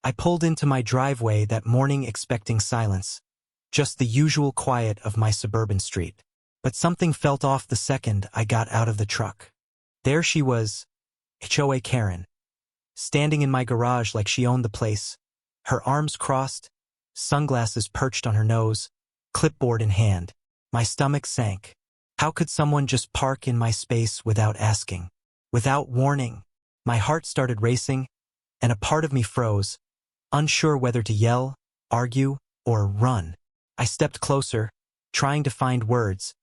I pulled into my driveway that morning expecting silence, just the usual quiet of my suburban street. But something felt off the second I got out of the truck. There she was, HOA Karen, standing in my garage like she owned the place, her arms crossed, sunglasses perched on her nose, clipboard in hand. My stomach sank. How could someone just park in my space without asking? Without warning? My heart started racing, and a part of me froze, unsure whether to yell, argue, or run. I stepped closer, trying to find words,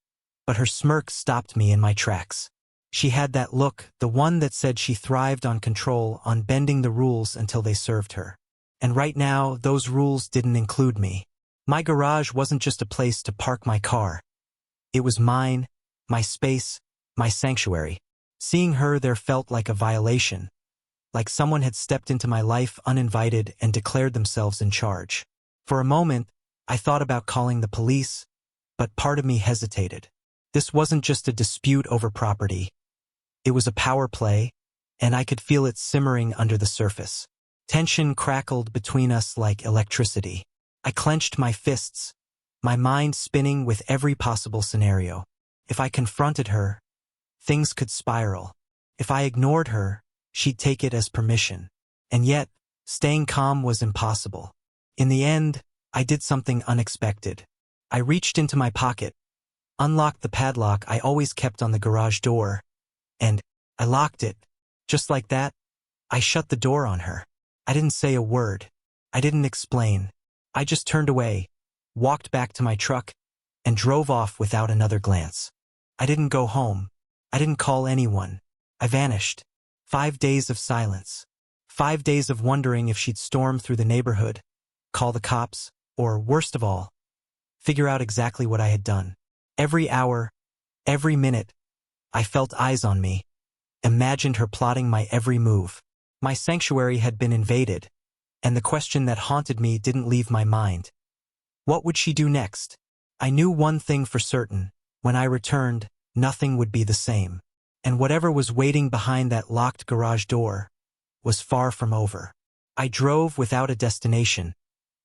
but her smirk stopped me in my tracks. She had that look, the one that said she thrived on control, on bending the rules until they served her. And right now, those rules didn't include me. My garage wasn't just a place to park my car. It was mine, my space, my sanctuary. Seeing her there felt like a violation, like someone had stepped into my life uninvited and declared themselves in charge. For a moment, I thought about calling the police, but part of me hesitated. This wasn't just a dispute over property. It was a power play, and I could feel it simmering under the surface. Tension crackled between us like electricity. I clenched my fists, my mind spinning with every possible scenario. If I confronted her, things could spiral. If I ignored her, she'd take it as permission. And yet, staying calm was impossible. In the end, I did something unexpected. I reached into my pocket, unlocked the padlock I always kept on the garage door, and I locked it. Just like that, I shut the door on her. I didn't say a word. I didn't explain. I just turned away, walked back to my truck, and drove off without another glance. I didn't go home. I didn't call anyone. I vanished. 5 days of silence. 5 days of wondering if she'd storm through the neighborhood, call the cops, or worst of all, figure out exactly what I had done. Every hour, every minute, I felt eyes on me, imagined her plotting my every move. My sanctuary had been invaded, and the question that haunted me didn't leave my mind. What would she do next? I knew one thing for certain. When I returned, nothing would be the same. And whatever was waiting behind that locked garage door was far from over. I drove without a destination,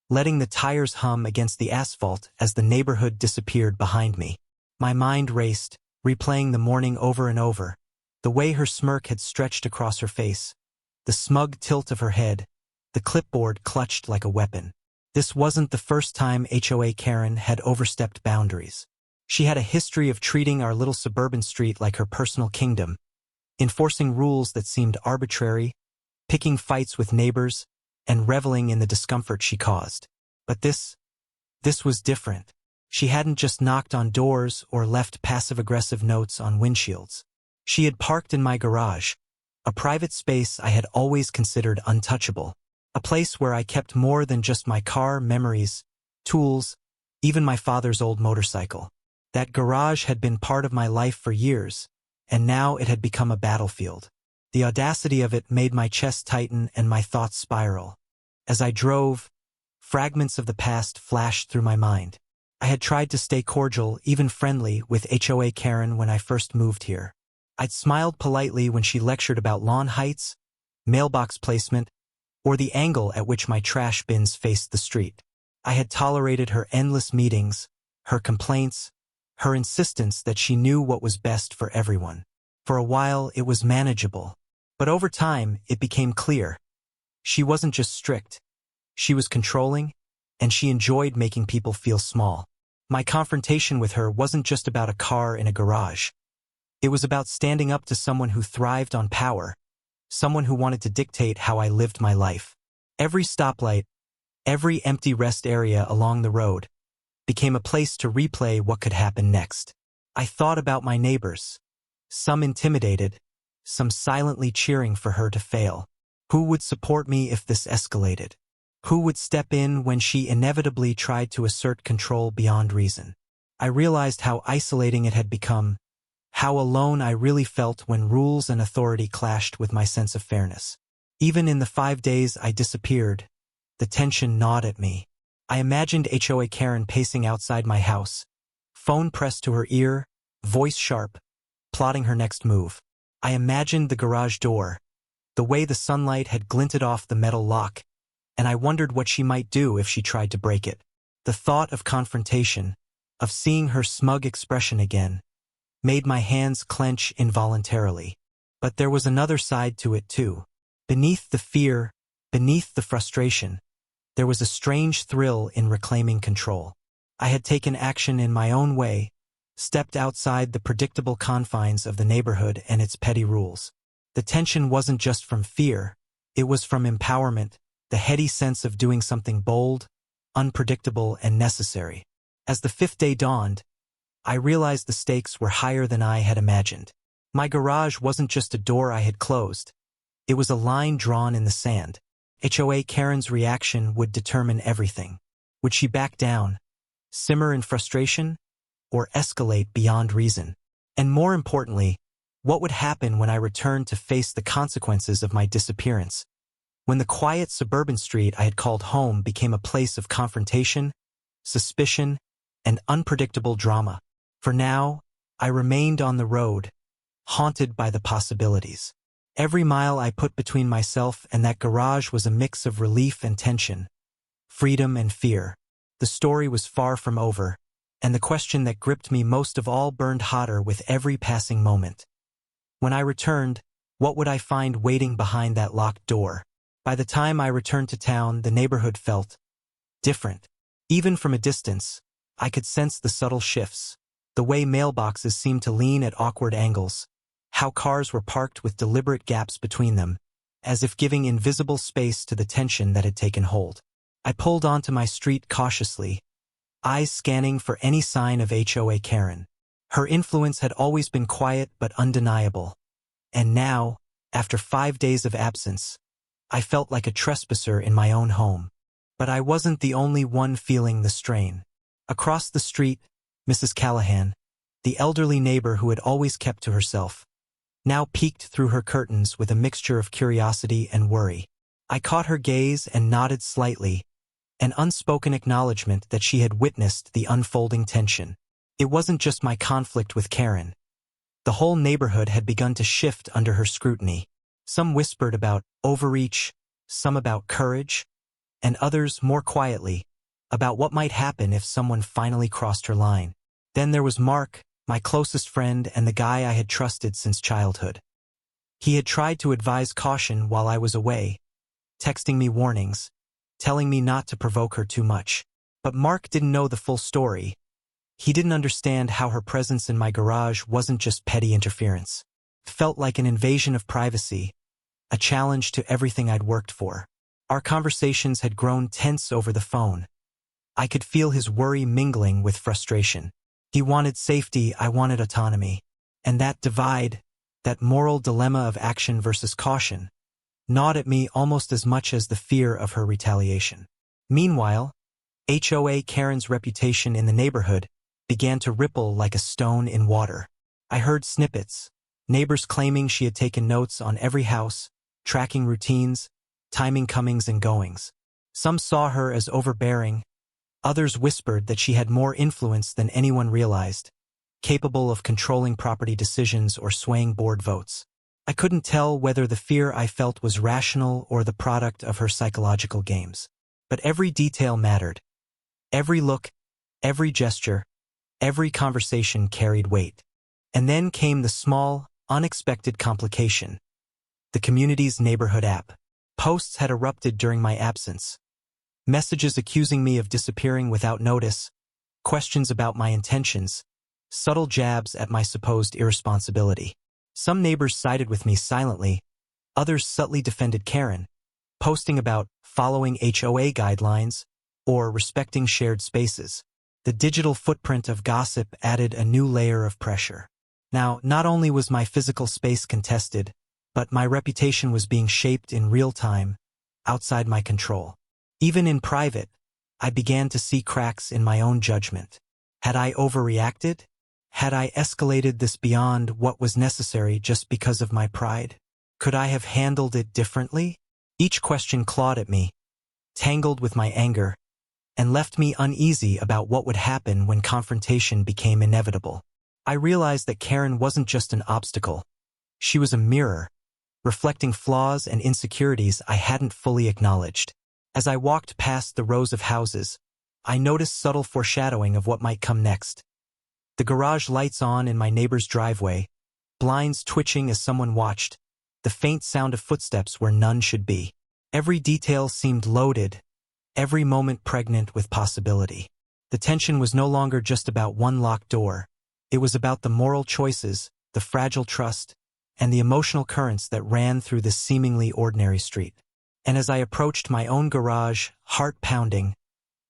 letting the tires hum against the asphalt as the neighborhood disappeared behind me. My mind raced, replaying the morning over and over, the way her smirk had stretched across her face, the smug tilt of her head, the clipboard clutched like a weapon. This wasn't the first time HOA Karen had overstepped boundaries. She had a history of treating our little suburban street like her personal kingdom, enforcing rules that seemed arbitrary, picking fights with neighbors, and reveling in the discomfort she caused. But this was different. She hadn't just knocked on doors or left passive-aggressive notes on windshields. She had parked in my garage, a private space I had always considered untouchable, a place where I kept more than just my car, memories, tools, even my father's old motorcycle. That garage had been part of my life for years, and now it had become a battlefield. The audacity of it made my chest tighten and my thoughts spiral. As I drove, fragments of the past flashed through my mind. I had tried to stay cordial, even friendly, with HOA Karen when I first moved here. I'd smiled politely when she lectured about lawn heights, mailbox placement, or the angle at which my trash bins faced the street. I had tolerated her endless meetings, her complaints, her insistence that she knew what was best for everyone. For a while, it was manageable. But over time, it became clear. She wasn't just strict. She was controlling, and she enjoyed making people feel small. My confrontation with her wasn't just about a car in a garage. It was about standing up to someone who thrived on power, someone who wanted to dictate how I lived my life. Every stoplight, every empty rest area along the road, became a place to replay what could happen next. I thought about my neighbors, some intimidated, some silently cheering for her to fail. Who would support me if this escalated? Who would step in when she inevitably tried to assert control beyond reason? I realized how isolating it had become, how alone I really felt when rules and authority clashed with my sense of fairness. Even in the 5 days I disappeared, the tension gnawed at me. I imagined HOA Karen pacing outside my house, phone pressed to her ear, voice sharp, plotting her next move. I imagined the garage door, the way the sunlight had glinted off the metal lock, and I wondered what she might do if she tried to break it. The thought of confrontation, of seeing her smug expression again, made my hands clench involuntarily. But there was another side to it too. Beneath the fear, beneath the frustration, there was a strange thrill in reclaiming control. I had taken action in my own way, stepped outside the predictable confines of the neighborhood and its petty rules. The tension wasn't just from fear, it was from empowerment, the heady sense of doing something bold, unpredictable, and necessary. As the fifth day dawned, I realized the stakes were higher than I had imagined. My garage wasn't just a door I had closed. It was a line drawn in the sand. HOA Karen's reaction would determine everything. Would she back down, simmer in frustration, or escalate beyond reason? And more importantly, what would happen when I returned to face the consequences of my disappearance? When the quiet suburban street I had called home became a place of confrontation, suspicion, and unpredictable drama. For now, I remained on the road, haunted by the possibilities. Every mile I put between myself and that garage was a mix of relief and tension, freedom and fear. The story was far from over, and the question that gripped me most of all burned hotter with every passing moment. When I returned, what would I find waiting behind that locked door? By the time I returned to town, the neighborhood felt different. Even from a distance, I could sense the subtle shifts. The way mailboxes seemed to lean at awkward angles, how cars were parked with deliberate gaps between them, as if giving invisible space to the tension that had taken hold. I pulled onto my street cautiously, eyes scanning for any sign of HOA Karen. Her influence had always been quiet but undeniable. And now, after 5 days of absence, I felt like a trespasser in my own home. But I wasn't the only one feeling the strain. Across the street, Mrs. Callahan, the elderly neighbor who had always kept to herself, now peeked through her curtains with a mixture of curiosity and worry. I caught her gaze and nodded slightly, an unspoken acknowledgement that she had witnessed the unfolding tension. It wasn't just my conflict with Karen. The whole neighborhood had begun to shift under her scrutiny. Some whispered about overreach, some about courage, and others, more quietly, about what might happen if someone finally crossed her line. Then there was Mark, my closest friend and the guy I had trusted since childhood. He had tried to advise caution while I was away, texting me warnings, telling me not to provoke her too much. But Mark didn't know the full story. He didn't understand how her presence in my garage wasn't just petty interference. It felt like an invasion of privacy, a challenge to everything I'd worked for. Our conversations had grown tense over the phone. I could feel his worry mingling with frustration. He wanted safety, I wanted autonomy. And that divide, that moral dilemma of action versus caution, gnawed at me almost as much as the fear of her retaliation. Meanwhile, HOA Karen's reputation in the neighborhood began to ripple like a stone in water. I heard snippets, neighbors claiming she had taken notes on every house, tracking routines, timing comings and goings. Some saw her as overbearing. Others whispered that she had more influence than anyone realized, capable of controlling property decisions or swaying board votes. I couldn't tell whether the fear I felt was rational or the product of her psychological games. But every detail mattered. Every look, every gesture, every conversation carried weight. And then came the small, unexpected complication. The community's neighborhood app. Posts had erupted during my absence. Messages accusing me of disappearing without notice, questions about my intentions, subtle jabs at my supposed irresponsibility. Some neighbors sided with me silently, others subtly defended Karen, posting about following HOA guidelines or respecting shared spaces. The digital footprint of gossip added a new layer of pressure. Now, not only was my physical space contested, but my reputation was being shaped in real time, outside my control. Even in private, I began to see cracks in my own judgment. Had I overreacted? Had I escalated this beyond what was necessary just because of my pride? Could I have handled it differently? Each question clawed at me, tangled with my anger, and left me uneasy about what would happen when confrontation became inevitable. I realized that Karen wasn't just an obstacle. She was a mirror, reflecting flaws and insecurities I hadn't fully acknowledged. As I walked past the rows of houses, I noticed subtle foreshadowing of what might come next. The garage lights on in my neighbor's driveway, blinds twitching as someone watched, the faint sound of footsteps where none should be. Every detail seemed loaded, every moment pregnant with possibility. The tension was no longer just about one locked door. It was about the moral choices, the fragile trust, and the emotional currents that ran through this seemingly ordinary street. And as I approached my own garage, heart pounding,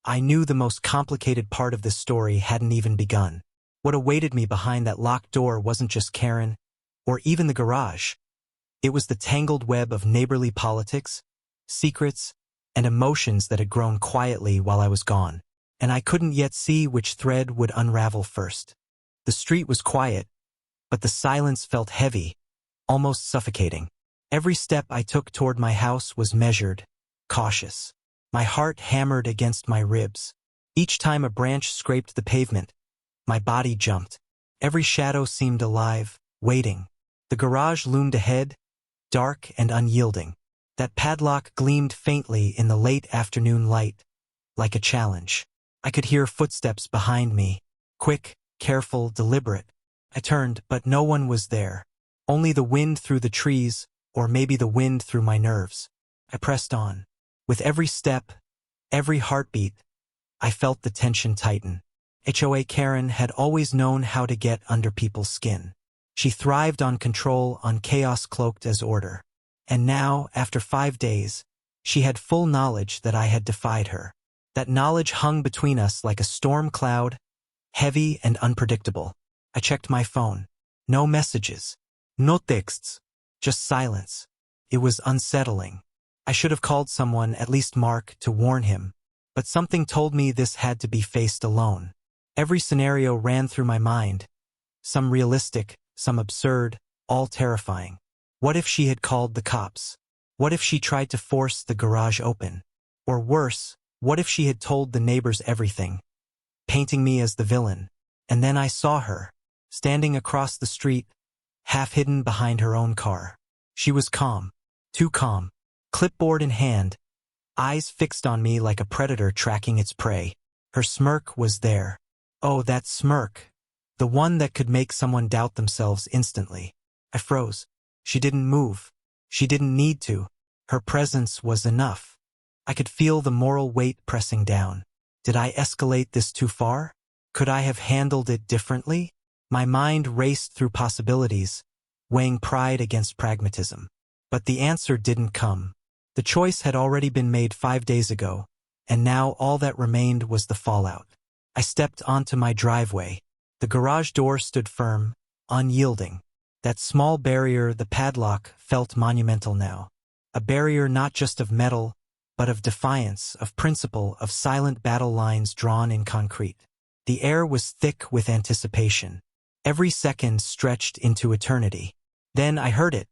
I knew the most complicated part of this story hadn't even begun. What awaited me behind that locked door wasn't just Karen, or even the garage. It was the tangled web of neighborly politics, secrets, and emotions that had grown quietly while I was gone. And I couldn't yet see which thread would unravel first. The street was quiet, but the silence felt heavy, almost suffocating. Every step I took toward my house was measured, cautious. My heart hammered against my ribs. Each time a branch scraped the pavement, my body jumped. Every shadow seemed alive, waiting. The garage loomed ahead, dark and unyielding. That padlock gleamed faintly in the late afternoon light, like a challenge. I could hear footsteps behind me, quick, careful, deliberate. I turned, but no one was there. Only the wind through the trees, or maybe the wind through my nerves. I pressed on. With every step, every heartbeat, I felt the tension tighten. HOA Karen had always known how to get under people's skin. She thrived on control, on chaos cloaked as order. And now, after 5 days, she had full knowledge that I had defied her. That knowledge hung between us like a storm cloud, heavy and unpredictable. I checked my phone. No messages. No texts. Just silence. It was unsettling. I should have called someone, at least Mark, to warn him. But something told me this had to be faced alone. Every scenario ran through my mind. Some realistic, some absurd, all terrifying. What if she had called the cops? What if she tried to force the garage open? Or worse, what if she had told the neighbors everything, painting me as the villain? And then I saw her, standing across the street, half hidden behind her own car. She was calm, too calm, clipboard in hand, eyes fixed on me like a predator tracking its prey. Her smirk was there. Oh, that smirk, the one that could make someone doubt themselves instantly. I froze. She didn't move. She didn't need to. Her presence was enough. I could feel the moral weight pressing down. Did I escalate this too far? Could I have handled it differently? My mind raced through possibilities, weighing pride against pragmatism. But the answer didn't come. The choice had already been made 5 days ago, and now all that remained was the fallout. I stepped onto my driveway. The garage door stood firm, unyielding. That small barrier, the padlock, felt monumental now. A barrier not just of metal, but of defiance, of principle, of silent battle lines drawn in concrete. The air was thick with anticipation. Every second stretched into eternity. Then I heard it.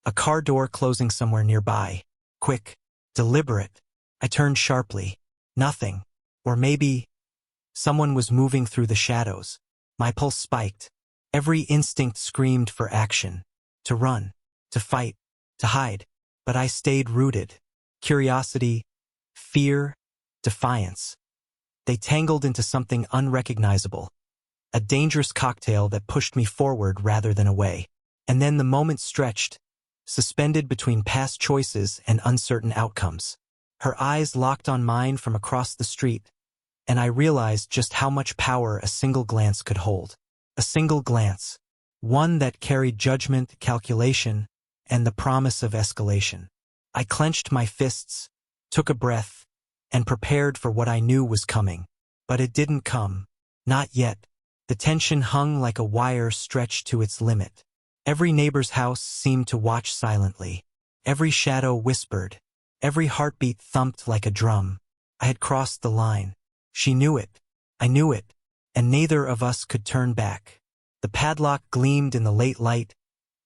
A car door closing somewhere nearby. Quick, deliberate. I turned sharply. Nothing. Or maybe someone was moving through the shadows. My pulse spiked. Every instinct screamed for action. To run. To fight. To hide. But I stayed rooted. Curiosity, fear, defiance. They tangled into something unrecognizable. A dangerous cocktail that pushed me forward rather than away. And then the moment stretched, suspended between past choices and uncertain outcomes. Her eyes locked on mine from across the street, and I realized just how much power a single glance could hold. A single glance. One that carried judgment, calculation, and the promise of escalation. I clenched my fists, took a breath, and prepared for what I knew was coming. But it didn't come. Not yet. The tension hung like a wire stretched to its limit. Every neighbor's house seemed to watch silently. Every shadow whispered. Every heartbeat thumped like a drum. I had crossed the line. She knew it. I knew it. And neither of us could turn back. The padlock gleamed in the late light,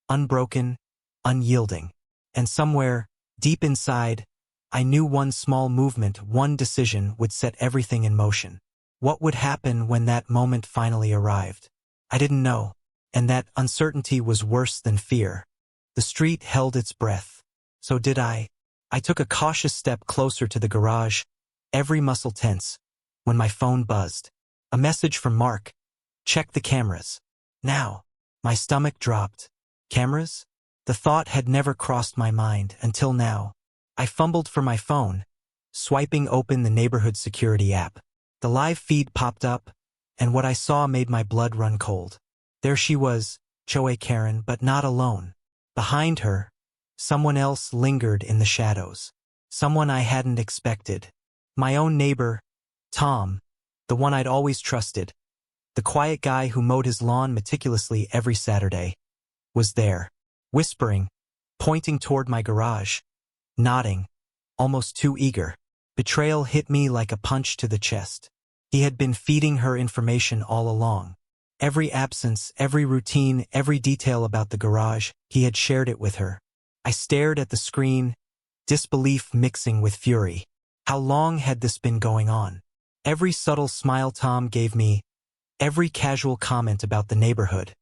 unbroken, unyielding. And somewhere, deep inside, I knew one small movement, one decision would set everything in motion. What would happen when that moment finally arrived? I didn't know, and that uncertainty was worse than fear. The street held its breath. So did I. I took a cautious step closer to the garage, every muscle tense, when my phone buzzed. A message from Mark. Check the cameras. Now. My stomach dropped. Cameras? The thought had never crossed my mind until now. I fumbled for my phone, swiping open the neighborhood security app. The live feed popped up, and what I saw made my blood run cold. There she was, HOA Karen, but not alone. Behind her, someone else lingered in the shadows. Someone I hadn't expected. My own neighbor, Tom, the one I'd always trusted, the quiet guy who mowed his lawn meticulously every Saturday, was there, whispering, pointing toward my garage, nodding, almost too eager. Betrayal hit me like a punch to the chest. He had been feeding her information all along. Every absence, every routine, every detail about the garage, he had shared it with her. I stared at the screen, disbelief mixing with fury. How long had this been going on? Every subtle smile Tom gave me, every casual comment about the neighborhood.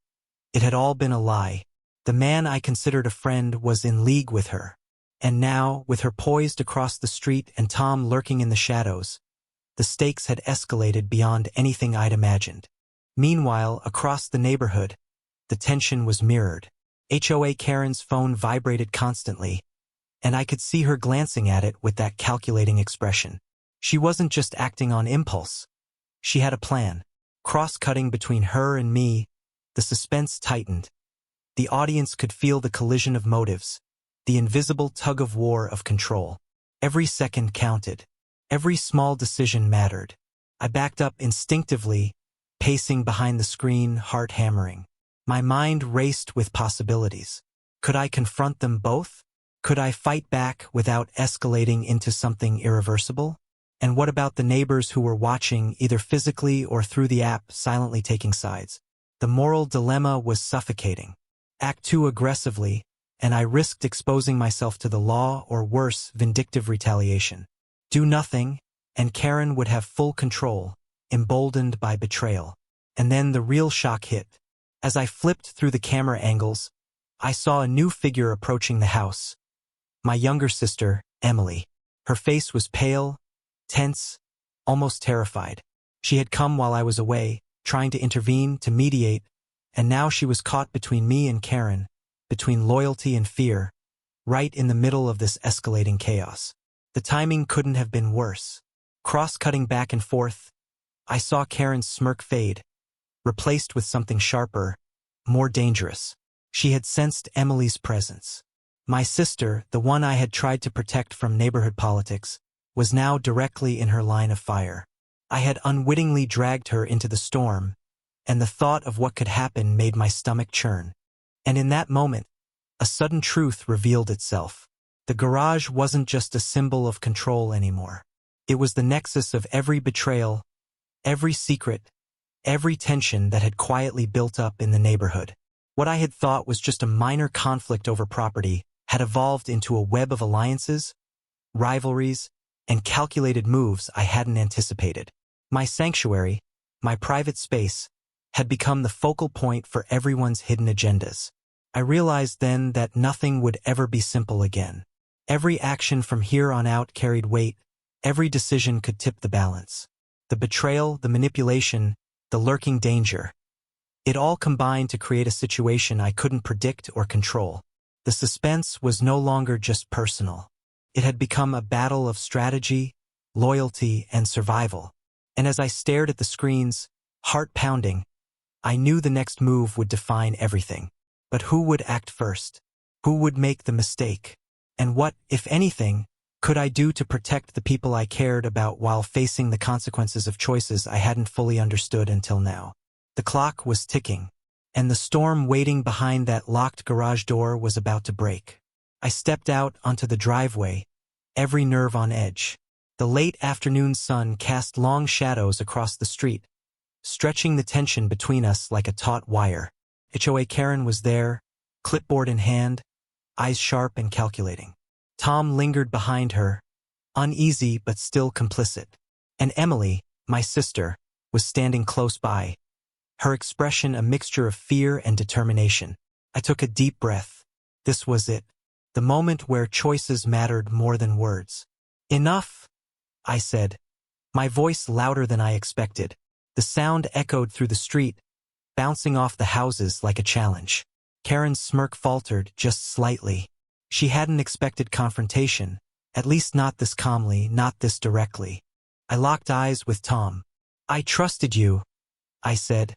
It had all been a lie. The man I considered a friend was in league with her. And now, with her poised across the street and Tom lurking in the shadows, the stakes had escalated beyond anything I'd imagined. Meanwhile, across the neighborhood, the tension was mirrored. HOA Karen's phone vibrated constantly, and I could see her glancing at it with that calculating expression. She wasn't just acting on impulse. She had a plan. Cross-cutting between her and me, the suspense tightened. The audience could feel the collision of motives, the invisible tug-of-war of control. Every second counted. Every small decision mattered. I backed up instinctively, pacing behind the screen, heart hammering. My mind raced with possibilities. Could I confront them both? Could I fight back without escalating into something irreversible? And what about the neighbors who were watching, either physically or through the app, silently taking sides? The moral dilemma was suffocating. Act too aggressively, and I risked exposing myself to the law or worse, vindictive retaliation. Do nothing, and Karen would have full control, emboldened by betrayal. And then the real shock hit. As I flipped through the camera angles, I saw a new figure approaching the house. My younger sister, Emily. Her face was pale, tense, almost terrified. She had come while I was away, trying to intervene, to mediate, and now she was caught between me and Karen, between loyalty and fear, right in the middle of this escalating chaos. The timing couldn't have been worse. Cross-cutting back and forth, I saw Karen's smirk fade, replaced with something sharper, more dangerous. She had sensed Emily's presence. My sister, the one I had tried to protect from neighborhood politics, was now directly in her line of fire. I had unwittingly dragged her into the storm, and the thought of what could happen made my stomach churn. And in that moment, a sudden truth revealed itself. The garage wasn't just a symbol of control anymore. It was the nexus of every betrayal, every secret, every tension that had quietly built up in the neighborhood. What I had thought was just a minor conflict over property had evolved into a web of alliances, rivalries, and calculated moves I hadn't anticipated. My sanctuary, my private space, had become the focal point for everyone's hidden agendas. I realized then that nothing would ever be simple again. Every action from here on out carried weight, every decision could tip the balance. The betrayal, the manipulation, the lurking danger. It all combined to create a situation I couldn't predict or control. The suspense was no longer just personal. It had become a battle of strategy, loyalty, and survival. And as I stared at the screens, heart pounding, I knew the next move would define everything. But who would act first? Who would make the mistake? And what, if anything, could I do to protect the people I cared about while facing the consequences of choices I hadn't fully understood until now? The clock was ticking, and the storm waiting behind that locked garage door was about to break. I stepped out onto the driveway, every nerve on edge. The late afternoon sun cast long shadows across the street, stretching the tension between us like a taut wire. HOA Karen was there, clipboard in hand, eyes sharp and calculating. Tom lingered behind her, uneasy but still complicit. And Emily, my sister, was standing close by, her expression a mixture of fear and determination. I took a deep breath. This was it. The moment where choices mattered more than words. Enough, I said, my voice louder than I expected. The sound echoed through the street, bouncing off the houses like a challenge. Karen's smirk faltered just slightly. She hadn't expected confrontation, at least not this calmly, not this directly. I locked eyes with Tom. I trusted you, I said,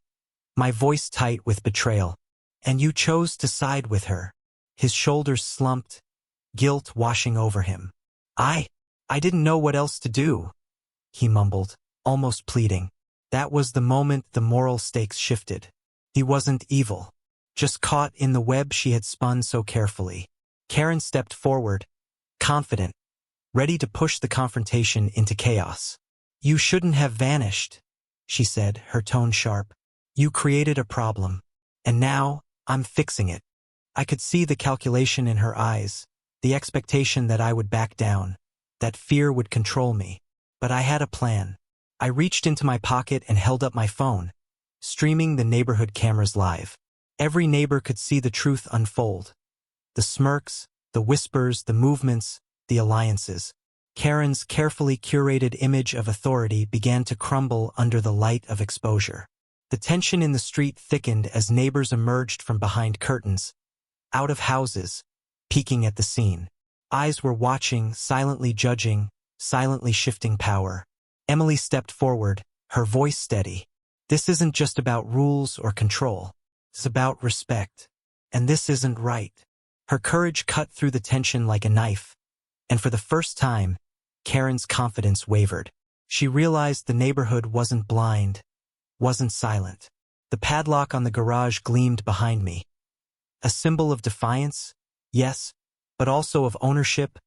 my voice tight with betrayal. And you chose to side with her. His shoulders slumped, guilt washing over him. I didn't know what else to do, he mumbled, almost pleading. That was the moment the moral stakes shifted. He wasn't evil, just caught in the web she had spun so carefully. Karen stepped forward, confident, ready to push the confrontation into chaos. You shouldn't have vanished, she said, her tone sharp. You created a problem, and now I'm fixing it. I could see the calculation in her eyes, the expectation that I would back down, that fear would control me. But I had a plan. I reached into my pocket and held up my phone, streaming the neighborhood cameras live. Every neighbor could see the truth unfold. The smirks, the whispers, the movements, the alliances. Karen's carefully curated image of authority began to crumble under the light of exposure. The tension in the street thickened as neighbors emerged from behind curtains, out of houses, peeking at the scene. Eyes were watching, silently judging, silently shifting power. Emily stepped forward, her voice steady. This isn't just about rules or control. It's about respect. And this isn't right. Her courage cut through the tension like a knife. And for the first time, Karen's confidence wavered. She realized the neighborhood wasn't blind, wasn't silent. The padlock on the garage gleamed behind me. A symbol of defiance, yes, but also of ownership,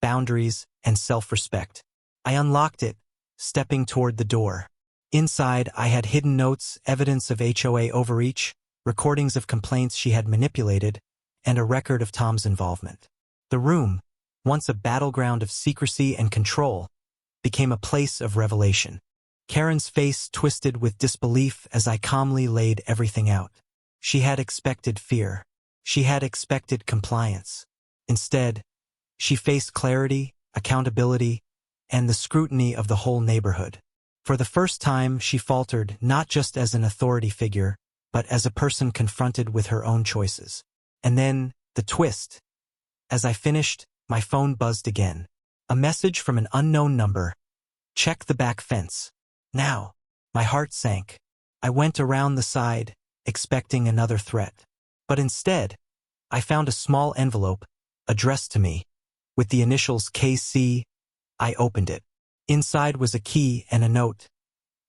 boundaries, and self-respect. I unlocked it, stepping toward the door. Inside, I had hidden notes, evidence of HOA overreach, recordings of complaints she had manipulated, and a record of Tom's involvement. The room, once a battleground of secrecy and control, became a place of revelation. Karen's face twisted with disbelief as I calmly laid everything out. She had expected fear. She had expected compliance. Instead, she faced clarity, accountability, and the scrutiny of the whole neighborhood. For the first time, she faltered not just as an authority figure, but as a person confronted with her own choices. And then, the twist. As I finished, my phone buzzed again. A message from an unknown number. Check the back fence. Now, my heart sank. I went around the side, expecting another threat. But instead, I found a small envelope, addressed to me, with the initials KC. I opened it. Inside was a key and a note.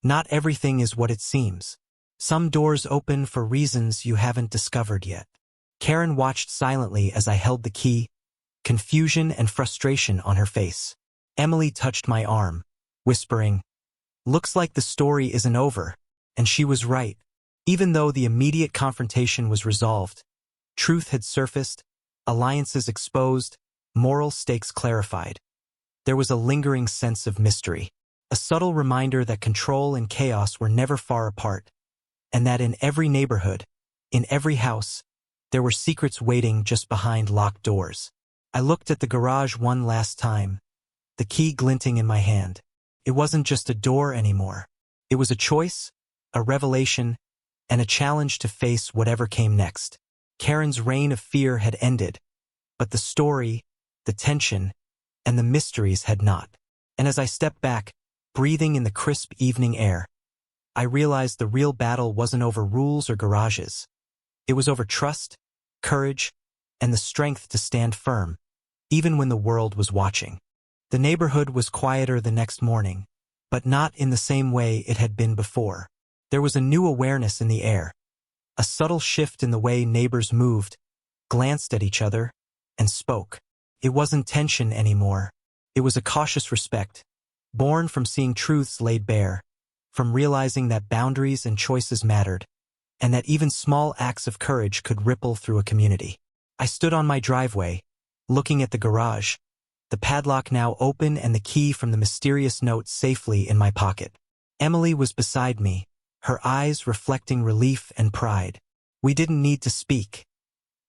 Not everything is what it seems. Some doors open for reasons you haven't discovered yet. Karen watched silently as I held the key, confusion and frustration on her face. Emily touched my arm, whispering, "Looks like the story isn't over," and she was right. Even though the immediate confrontation was resolved, truth had surfaced, alliances exposed, moral stakes clarified. There was a lingering sense of mystery, a subtle reminder that control and chaos were never far apart, and that in every neighborhood, in every house, there were secrets waiting just behind locked doors. I looked at the garage one last time, the key glinting in my hand. It wasn't just a door anymore. It was a choice, a revelation, and a challenge to face whatever came next. Karen's reign of fear had ended, but the story, the tension, and the mysteries had not. And as I stepped back, breathing in the crisp evening air, I realized the real battle wasn't over rules or garages. It was over trust, courage, and the strength to stand firm, even when the world was watching. The neighborhood was quieter the next morning, but not in the same way it had been before. There was a new awareness in the air, a subtle shift in the way neighbors moved, glanced at each other, and spoke. It wasn't tension anymore. It was a cautious respect, born from seeing truths laid bare, from realizing that boundaries and choices mattered, and that even small acts of courage could ripple through a community. I stood on my driveway, looking at the garage, the padlock now open and the key from the mysterious note safely in my pocket. Emily was beside me, her eyes reflecting relief and pride. We didn't need to speak.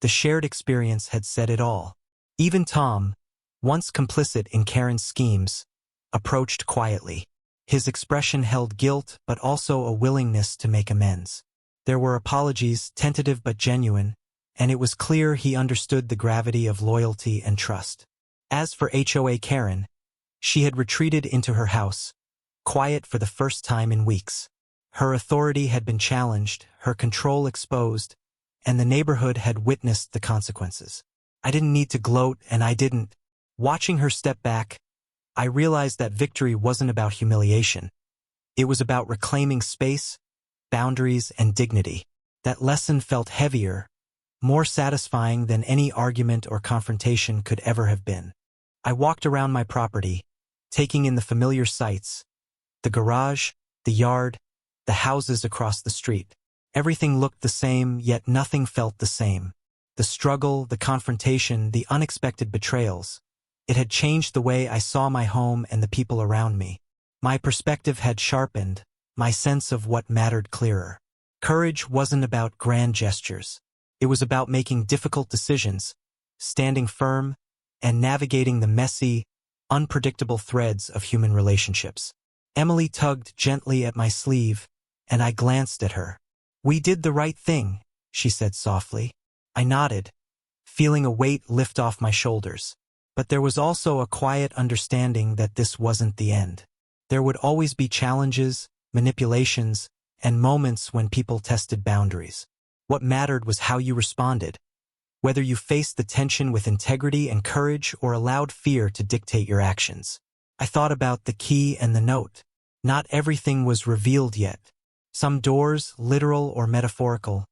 The shared experience had said it all. Even Tom, once complicit in Karen's schemes, approached quietly. His expression held guilt but also a willingness to make amends. There were apologies, tentative but genuine, and it was clear he understood the gravity of loyalty and trust. As for HOA Karen, she had retreated into her house, quiet for the first time in weeks. Her authority had been challenged, her control exposed, and the neighborhood had witnessed the consequences. I didn't need to gloat, and I didn't. Watching her step back, I realized that victory wasn't about humiliation. It was about reclaiming space, boundaries, and dignity. That lesson felt heavier, more satisfying than any argument or confrontation could ever have been. I walked around my property, taking in the familiar sights, the garage, the yard, the houses across the street. Everything looked the same, yet nothing felt the same. The struggle, the confrontation, the unexpected betrayals. It had changed the way I saw my home and the people around me. My perspective had sharpened, my sense of what mattered clearer. Courage wasn't about grand gestures. It was about making difficult decisions, standing firm, and navigating the messy, unpredictable threads of human relationships. Emily tugged gently at my sleeve, and I glanced at her. "We did the right thing," she said softly. I nodded, feeling a weight lift off my shoulders. But there was also a quiet understanding that this wasn't the end. There would always be challenges, manipulations, and moments when people tested boundaries. What mattered was how you responded, whether you faced the tension with integrity and courage or allowed fear to dictate your actions. I thought about the key and the note. Not everything was revealed yet. Some doors, literal or metaphorical,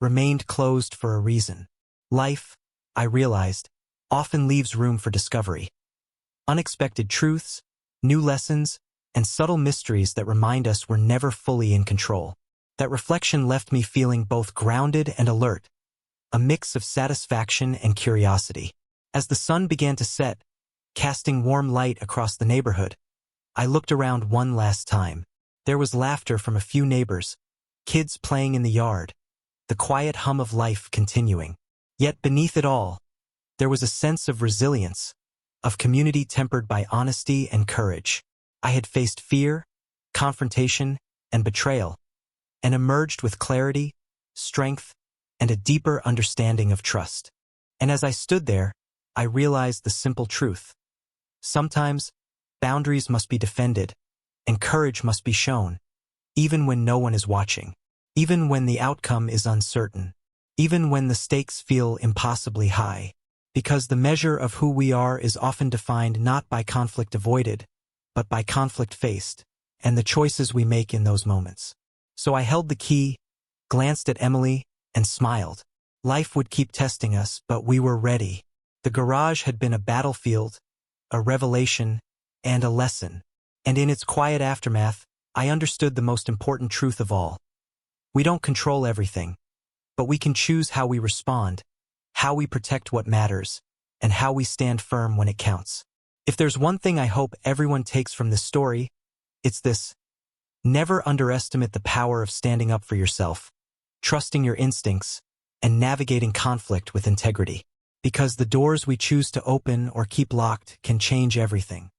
remained closed for a reason. Life, I realized, often leaves room for discovery. Unexpected truths, new lessons, and subtle mysteries that remind us we're never fully in control. That reflection left me feeling both grounded and alert, a mix of satisfaction and curiosity. As the sun began to set, casting warm light across the neighborhood, I looked around one last time. There was laughter from a few neighbors, kids playing in the yard, the quiet hum of life continuing. Yet beneath it all, there was a sense of resilience, of community tempered by honesty and courage. I had faced fear, confrontation, and betrayal, and emerged with clarity, strength, and a deeper understanding of trust. And as I stood there, I realized the simple truth. Sometimes, boundaries must be defended, and courage must be shown, even when no one is watching, even when the outcome is uncertain, even when the stakes feel impossibly high. Because the measure of who we are is often defined not by conflict avoided, but by conflict faced, and the choices we make in those moments. So I held the key, glanced at Emily, and smiled. Life would keep testing us, but we were ready. The garage had been a battlefield, a revelation, and a lesson. And in its quiet aftermath, I understood the most important truth of all. We don't control everything, but we can choose how we respond, how we protect what matters, and how we stand firm when it counts. If there's one thing I hope everyone takes from this story, it's this: never underestimate the power of standing up for yourself, trusting your instincts, and navigating conflict with integrity. Because the doors we choose to open or keep locked can change everything.